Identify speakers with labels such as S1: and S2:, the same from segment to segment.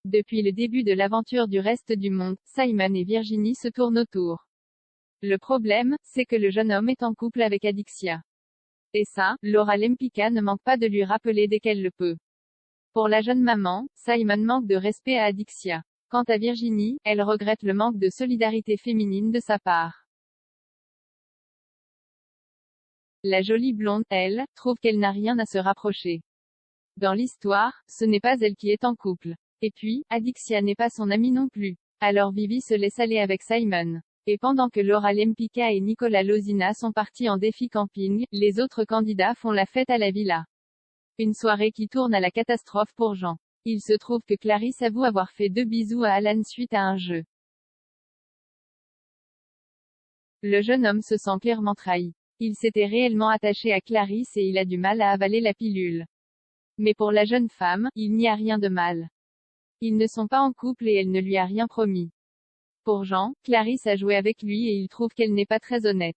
S1: Depuis le début de l'aventure du reste du monde, Simon et Virginie se tournent autour. Le problème, c'est que le jeune homme est en couple avec Adixia. Et ça, Laura Lempicka ne manque pas de lui rappeler dès qu'elle le peut. Pour la jeune maman, Simon manque de respect à Adixia. Quant à Virginie, elle regrette le manque de solidarité féminine de sa part. La jolie blonde, elle, trouve qu'elle n'a rien à se rapprocher. Dans l'histoire, ce n'est pas elle qui est en couple. Et puis, Adixia n'est pas son amie non plus. Alors Vivi se laisse aller avec Simon. Et pendant que Laura Lempicka et Nicola Losina sont partis en défi camping, les autres candidats font la fête à la villa. Une soirée qui tourne à la catastrophe pour Jean. Il se trouve que Clarisse avoue avoir fait 2 bisous à Alan suite à un jeu. Le jeune homme se sent clairement trahi. Il s'était réellement attaché à Clarisse et il a du mal à avaler la pilule. Mais pour la jeune femme, il n'y a rien de mal. Ils ne sont pas en couple et elle ne lui a rien promis. Pour Jean, Clarisse a joué avec lui et il trouve qu'elle n'est pas très honnête.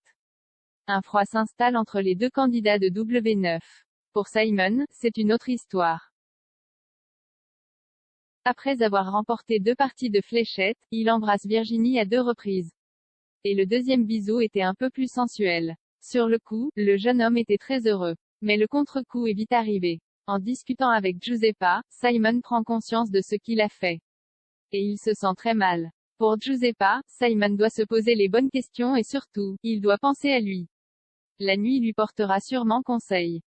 S1: Un froid s'installe entre les deux candidats de W9. Pour Simon, c'est une autre histoire. Après avoir remporté 2 parties de fléchettes, il embrasse Virginie à 2 reprises. Et le deuxième bisou était un peu plus sensuel. Sur le coup, le jeune homme était très heureux. Mais le contre-coup est vite arrivé. En discutant avec Giuseppa, Simon prend conscience de ce qu'il a fait. Et il se sent très mal. Pour Giuseppa, Simon doit se poser les bonnes questions et surtout, il doit penser à lui. La nuit lui portera sûrement conseil.